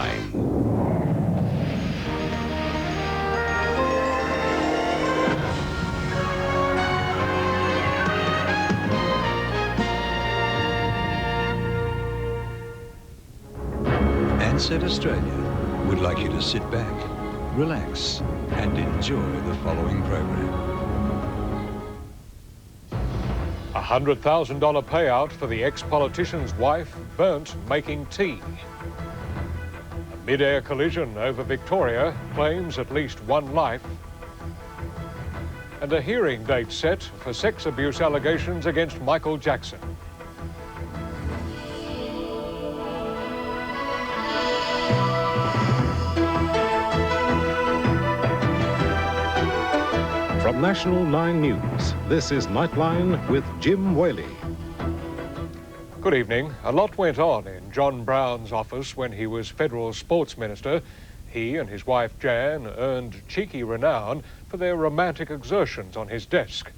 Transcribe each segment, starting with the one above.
Nightline. Ansett Australia would like you to sit back, relax, and enjoy the following program. A $100,000 payout for the ex-politician's wife burnt making tea. A mid-air collision over Victoria claims at least one life. And a hearing date set for sex abuse allegations against Michael Jackson. From National 9 News, this is Nightline with Jim Waley. Good evening. A lot went on in John Brown's office when he was Federal Sports Minister. He and his wife Jan earned cheeky renown for their romantic exertions on his desk.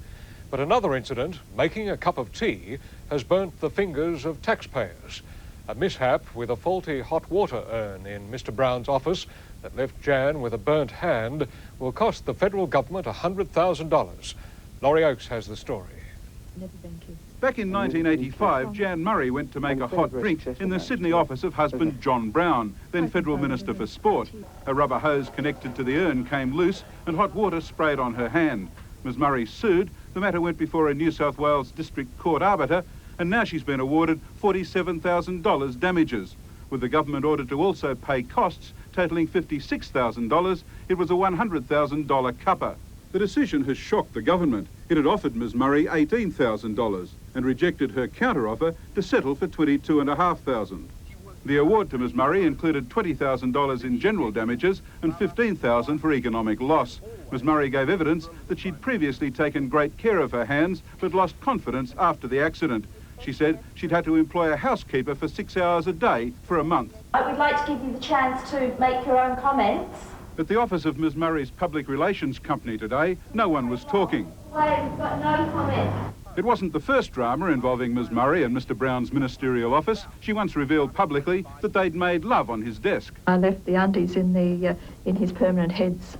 But another incident, making a cup of tea, has burnt the fingers of taxpayers. A mishap with a faulty hot water urn in Mr. Brown's office that left Jan with a burnt hand will cost the federal government $100,000. Laurie Oakes has the story. Back in 1985, Jan Murray went to make a hot drink in the Sydney office of husband John Brown, then Federal Minister for Sport. A rubber hose connected to the urn came loose and hot water sprayed on her hand. Ms Murray sued. The matter went before a New South Wales District Court arbiter, and now she's been awarded $47,000 damages. With the government ordered to also pay costs totalling $56,000, it was a $100,000 cuppa. The decision has shocked the government. It had offered Ms Murray $18,000 and rejected her counter-offer to settle for $22,500. The award to Ms Murray included $20,000 in general damages and $15,000 for economic loss. Ms Murray gave evidence that she'd previously taken great care of her hands but lost confidence after the accident. She said she'd had to employ a housekeeper for 6 hours a day for a month. I would like to give you the chance to make your own comments. At the office of Ms Murray's public relations company today, no one was talking. I've got no comments. It wasn't the first drama involving Ms Murray and Mr Brown's ministerial office. She once revealed publicly that they'd made love on his desk. I left the undies in his permanent head's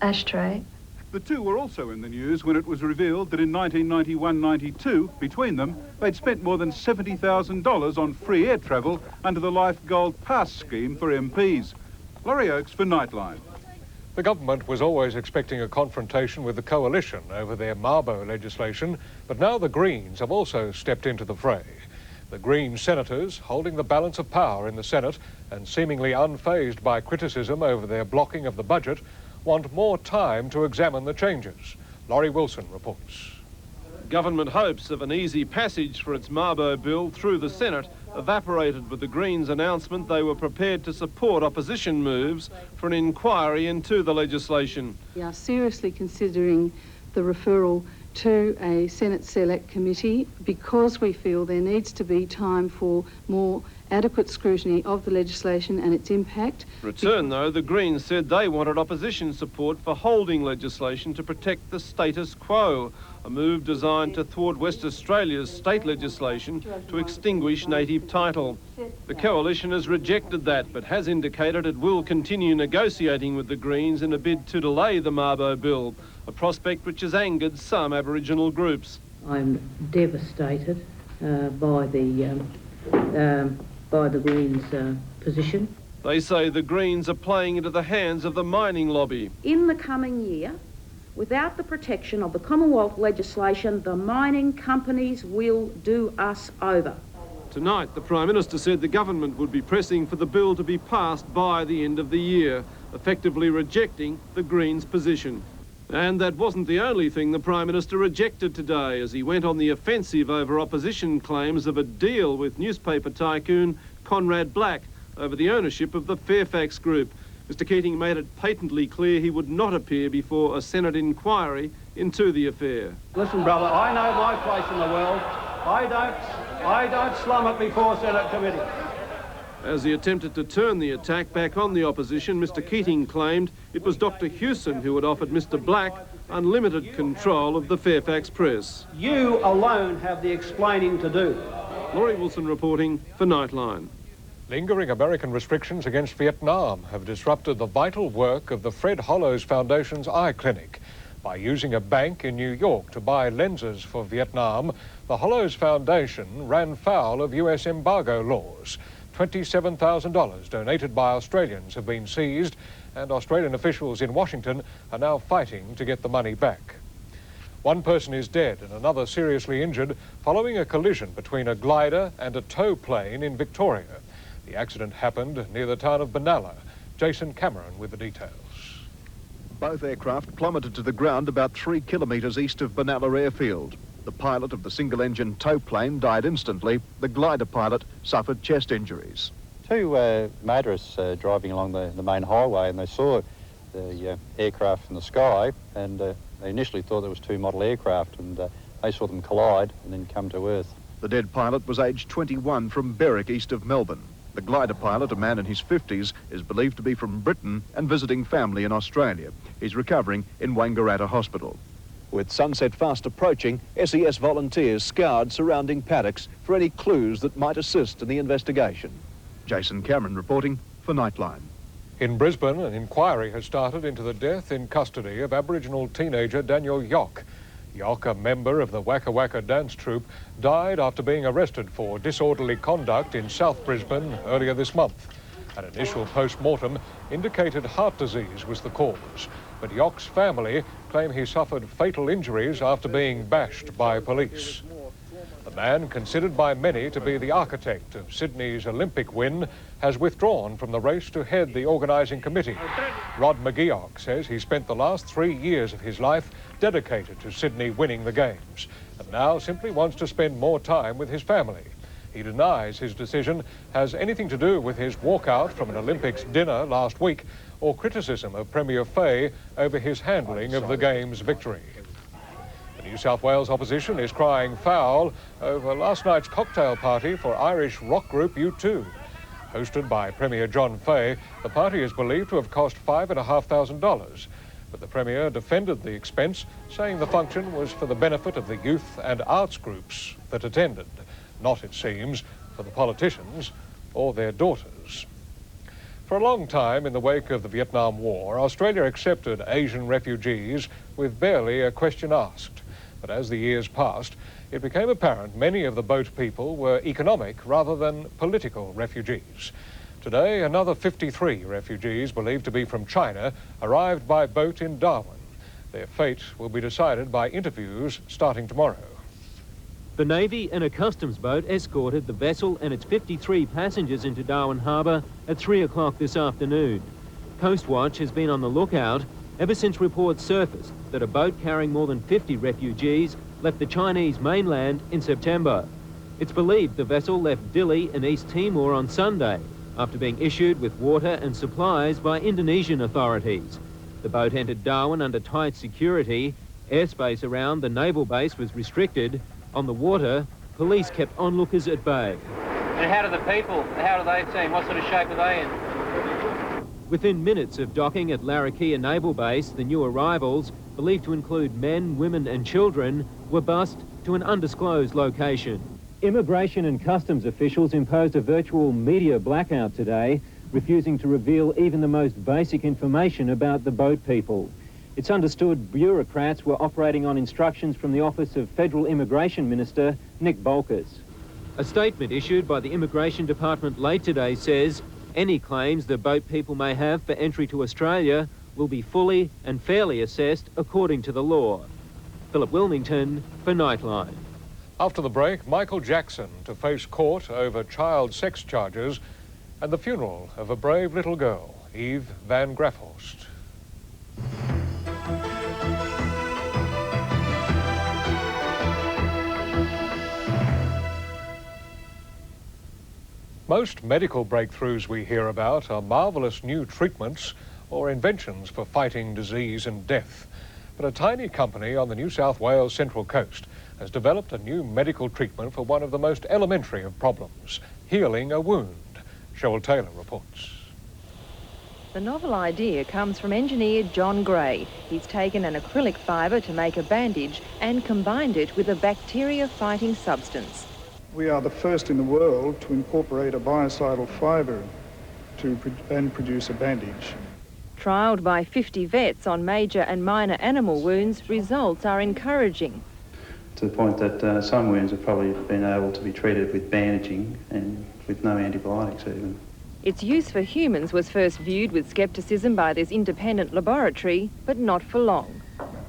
ashtray. The two were also in the news when it was revealed that in 1991-92, between them, they'd spent more than $70,000 on free air travel under the Life Gold Pass scheme for MPs. Laurie Oakes for Nightline. The government was always expecting a confrontation with the coalition over their Mabo legislation, but now the Greens have also stepped into the fray. The Green senators, holding the balance of power in the Senate and seemingly unfazed by criticism over their blocking of the budget, want more time to examine the changes. Laurie Wilson reports. Government hopes of an easy passage for its Mabo bill through the Senate evaporated with the Greens' announcement they were prepared to support opposition moves for an inquiry into the legislation. We are seriously considering the referral to a Senate Select Committee because we feel there needs to be time for more adequate scrutiny of the legislation and its impact. In return, though, the Greens said they wanted opposition support for holding legislation to protect the status quo, a move designed to thwart West Australia's state legislation to extinguish native title. The coalition has rejected that, but has indicated it will continue negotiating with the Greens in a bid to delay the Mabo bill, a prospect which has angered some Aboriginal groups. I'm devastated by the Greens' position. They say the Greens are playing into the hands of the mining lobby. In the coming year, without the protection of the Commonwealth legislation, the mining companies will do us over. Tonight, the Prime Minister said the government would be pressing for the bill to be passed by the end of the year, effectively rejecting the Greens' position. And that wasn't the only thing the Prime Minister rejected today as he went on the offensive over opposition claims of a deal with newspaper tycoon Conrad Black over the ownership of the Fairfax Group. Mr Keating made it patently clear he would not appear before a Senate inquiry into the affair. Listen, brother, I know my place in the world. I don't slum it before Senate committee. As he attempted to turn the attack back on the opposition, Mr Keating claimed it was Dr Hewson who had offered Mr Black unlimited control of the Fairfax Press. You alone have the explaining to do. Laurie Wilson reporting for Nightline. Lingering American restrictions against Vietnam have disrupted the vital work of the Fred Hollows Foundation's eye clinic. By using a bank in New York to buy lenses for Vietnam, the Hollows Foundation ran foul of US embargo laws. $27,000 donated by Australians have been seized, and Australian officials in Washington are now fighting to get the money back. One person is dead and another seriously injured following a collision between a glider and a tow plane in Victoria. The accident happened near the town of Benalla. Jason Cameron with the details. Both aircraft plummeted to the ground about 3 kilometres east of Benalla Airfield. The pilot of the single-engine tow plane died instantly. The glider pilot suffered chest injuries. Two motorists driving along the main highway, and they saw the aircraft in the sky, and they initially thought there was two model aircraft, and they saw them collide and then come to earth. The dead pilot was aged 21 from Berwick, east of Melbourne. The glider pilot, a man in his 50s, is believed to be from Britain and visiting family in Australia. He's recovering in Wangaratta Hospital. With sunset fast approaching, SES volunteers scoured surrounding paddocks for any clues that might assist in the investigation. Jason Cameron reporting for Nightline. In Brisbane, an inquiry has started into the death in custody of Aboriginal teenager Daniel Yock. Yock, a member of the Waka Waka dance troupe, died after being arrested for disorderly conduct in South Brisbane earlier this month. An initial post-mortem indicated heart disease was the cause, but Yock's family claim he suffered fatal injuries after being bashed by police. The man, considered by many to be the architect of Sydney's Olympic win, has withdrawn from the race to head the organising committee. Rod McGeoch says he spent the last 3 years of his life dedicated to Sydney winning the Games, and now simply wants to spend more time with his family. He denies his decision has anything to do with his walkout from an Olympics dinner last week or criticism of Premier Fay over his handling of the Games victory. The New South Wales opposition is crying foul over last night's cocktail party for Irish rock group U2. Hosted by Premier John Fay, the party is believed to have cost $5,500. But the Premier defended the expense, saying the function was for the benefit of the youth and arts groups that attended, not, it seems, for the politicians or their daughters. For a long time in the wake of the Vietnam War, Australia accepted Asian refugees with barely a question asked. But as the years passed, it became apparent many of the boat people were economic rather than political refugees. Today, another 53 refugees believed to be from China arrived by boat in Darwin. Their fate will be decided by interviews starting tomorrow. The Navy and a customs boat escorted the vessel and its 53 passengers into Darwin Harbour at 3 o'clock this afternoon. Coast Watch has been on the lookout ever since reports surfaced that a boat carrying more than 50 refugees left the Chinese mainland in September. It's believed the vessel left Dili in East Timor on Sunday after being issued with water and supplies by Indonesian authorities. The boat entered Darwin under tight security. Airspace around the naval base was restricted. On the water, police kept onlookers at bay. And how do the people, how do they seem? What sort of shape are they in? Within minutes of docking at Larrakia Naval Base, the new arrivals, believed to include men, women and children, were bussed to an undisclosed location. Immigration and customs officials imposed a virtual media blackout today, refusing to reveal even the most basic information about the boat people. It's understood bureaucrats were operating on instructions from the Office of Federal Immigration Minister Nick Bolkus. A statement issued by the Immigration Department late today says any claims the boat people may have for entry to Australia will be fully and fairly assessed according to the law. Phillip Willmington for Nightline. After the break, Michael Jackson to face court over child sex charges and the funeral of a brave little girl, Eve van Grafhorst. Most medical breakthroughs we hear about are marvellous new treatments or inventions for fighting disease and death. But a tiny company on the New South Wales Central Coast has developed a new medical treatment for one of the most elementary of problems, healing a wound. Sheryl Taylor reports. The novel idea comes from engineer John Gray. He's taken an acrylic fibre to make a bandage and combined it with a bacteria-fighting substance. We are the first in the world to incorporate a biocidal fibre and produce a bandage. Trialled by 50 vets on major and minor animal wounds, results are encouraging. To the point that some wounds have probably been able to be treated with bandaging and with no antibiotics even. Its use for humans was first viewed with scepticism by this independent laboratory, but not for long.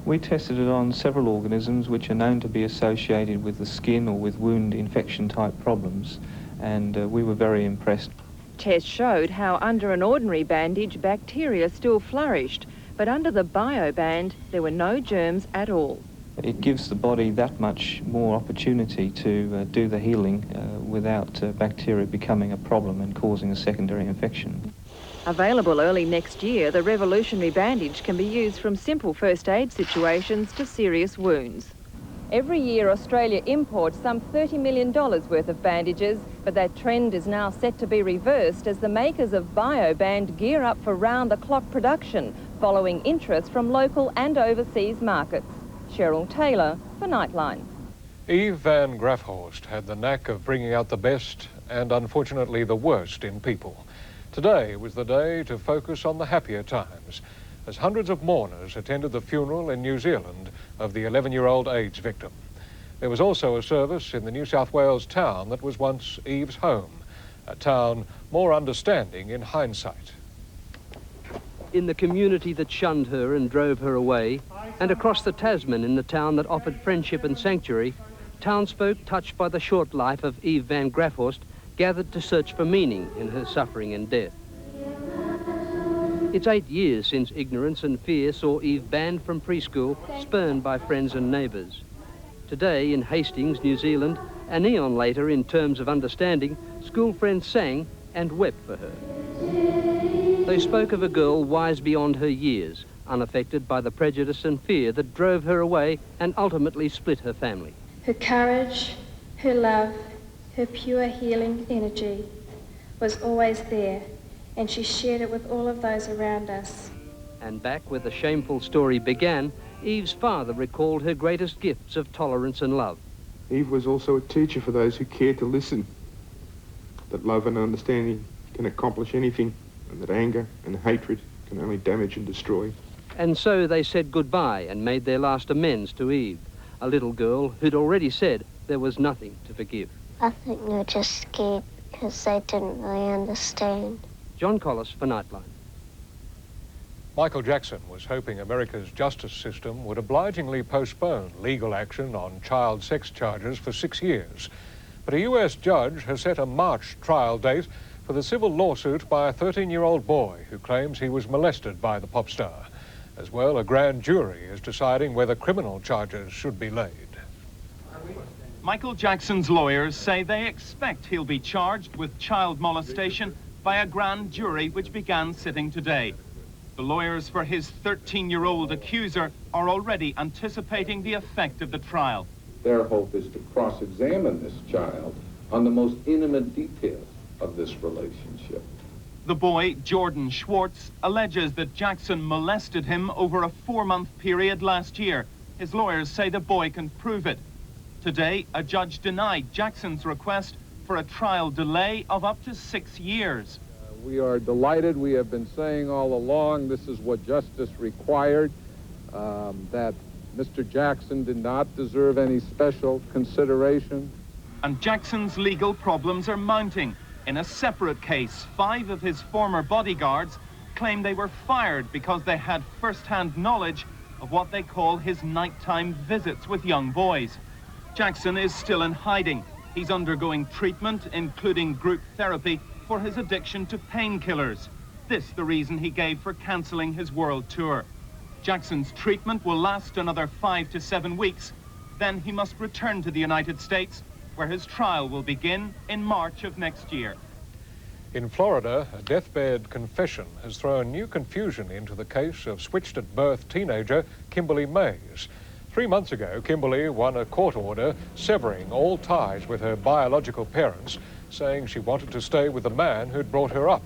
We tested it on several organisms which are known to be associated with the skin or with wound infection type problems, and we were very impressed. Tests showed how under an ordinary bandage bacteria still flourished, but under the bioband there were no germs at all. It gives the body that much more opportunity to do the healing without bacteria becoming a problem and causing a secondary infection. Available early next year, the revolutionary bandage can be used from simple first aid situations to serious wounds. Every year Australia imports some $30 million worth of bandages, but that trend is now set to be reversed as the makers of Bioband gear up for round-the-clock production, following interest from local and overseas markets. Sheryl Taylor for Nightline. Eve van Grafhorst had the knack of bringing out the best and unfortunately the worst in people. Today was the day to focus on the happier times, as hundreds of mourners attended the funeral in New Zealand of the 11-year-old AIDS victim. There was also a service in the New South Wales town that was once Eve's home, a town more understanding in hindsight. In the community that shunned her and drove her away, and across the Tasman in the town that offered friendship and sanctuary, townsfolk touched by the short life of Eve van Grafhorst gathered to search for meaning in her suffering and death. It's 8 years since ignorance and fear saw Eve banned from preschool, spurned by friends and neighbours. Today in Hastings, New Zealand, an eon later in terms of understanding, school friends sang and wept for her. They spoke of a girl wise beyond her years, unaffected by the prejudice and fear that drove her away and ultimately split her family. Her courage, her love, her pure healing energy was always there, and she shared it with all of those around us. And back where the shameful story began, Eve's father recalled her greatest gifts of tolerance and love. Eve was also a teacher for those who care to listen, that love and understanding can accomplish anything, and that anger and hatred can only damage and destroy. And so they said goodbye and made their last amends to Eve, a little girl who'd already said there was nothing to forgive. I think they were just scared because they didn't really understand. John Collis for Nightline. Michael Jackson was hoping America's justice system would obligingly postpone legal action on child sex charges for 6 years. But a US judge has set a March trial date for the civil lawsuit by a 13-year-old boy who claims he was molested by the pop star. As well, a grand jury is deciding whether criminal charges should be laid. Michael Jackson's lawyers say they expect he'll be charged with child molestation by a grand jury which began sitting today. The lawyers for his 13-year-old accuser are already anticipating the effect of the trial. Their hope is to cross-examine this child on the most intimate details of this relationship. The boy, Jordan Schwartz, alleges that Jackson molested him over a 4-month period last year. His lawyers say the boy can prove it. Today, a judge denied Jackson's request for a trial delay of up to 6 years. We are delighted. We have been saying all along this is what justice required, that Mr. Jackson did not deserve any special consideration. And Jackson's legal problems are mounting. In a separate case, 5 of his former bodyguards claim they were fired because they had first-hand knowledge of what they call his nighttime visits with young boys. Jackson is still in hiding. He's undergoing treatment, including group therapy, for his addiction to painkillers. This the reason he gave for cancelling his world tour. Jackson's treatment will last another 5 to 7 weeks. Then he must return to the United States, where his trial will begin in March of next year. In Florida, a deathbed confession has thrown new confusion into the case of switched-at-birth teenager Kimberly Mays. 3 months ago, Kimberly won a court order severing all ties with her biological parents, saying she wanted to stay with the man who'd brought her up.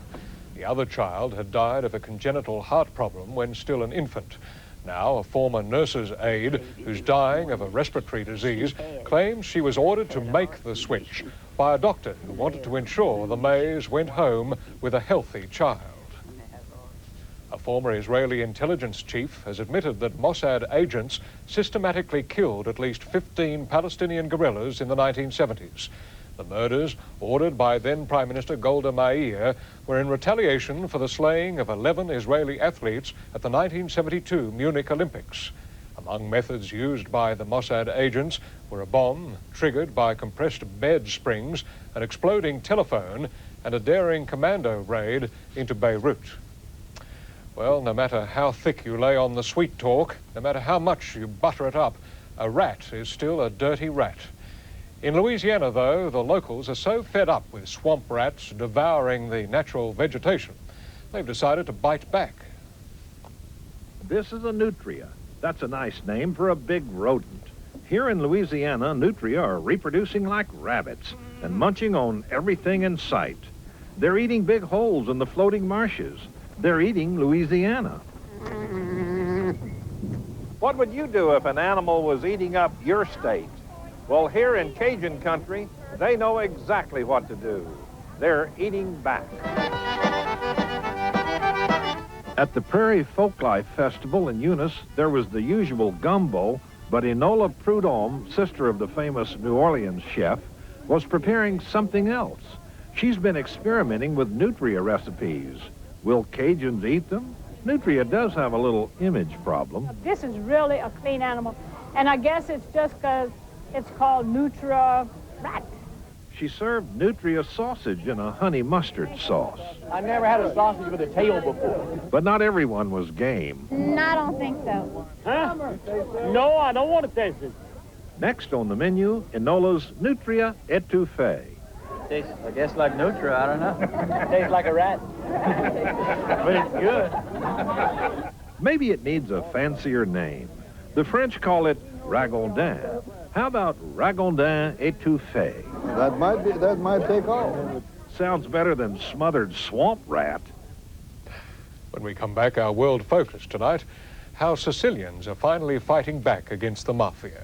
The other child had died of a congenital heart problem when still an infant. Now, a former nurse's aide who's dying of a respiratory disease claims she was ordered to make the switch by a doctor who wanted to ensure the Mays went home with a healthy child. A former Israeli intelligence chief has admitted that Mossad agents systematically killed at least 15 Palestinian guerrillas in the 1970s. The murders, ordered by then Prime Minister Golda Meir, were in retaliation for the slaying of 11 Israeli athletes at the 1972 Munich Olympics. Among methods used by the Mossad agents were a bomb triggered by compressed bed springs, an exploding telephone, and a daring commando raid into Beirut. Well, no matter how thick you lay on the sweet talk, no matter how much you butter it up, a rat is still a dirty rat. In Louisiana, though, the locals are so fed up with swamp rats devouring the natural vegetation, they've decided to bite back. This is a nutria. That's a nice name for a big rodent. Here in Louisiana, nutria are reproducing like rabbits and munching on everything in sight. They're eating big holes in the floating marshes. They're eating Louisiana. What would you do if an animal was eating up your state? Well, here in Cajun country, they know exactly what to do. They're eating back. At the Prairie Folklife Festival in Eunice, there was the usual gumbo, but ENOLA PRUDHOMME, sister of the famous New Orleans chef, was preparing something else. She's been experimenting with nutria recipes. Will Cajuns eat them? Nutria does have a little image problem. This is really a clean animal, and I guess it's just because it's called nutria rat. She served nutria sausage in a honey mustard sauce. I never had a sausage with a tail before. But not everyone was game. No, I don't think so. Huh? No, I don't want to taste it. Next on the menu, ENOLA's Nutria Etouffee. Tastes, I guess, like nutria, I don't know. Tastes like a rat. But it's good. Maybe it needs a fancier name. The French call it ragondin. How about ragondin etouffee? That might take off. Sounds better than smothered swamp rat. When we come back, our world focus tonight, how Sicilians are finally fighting back against the mafia.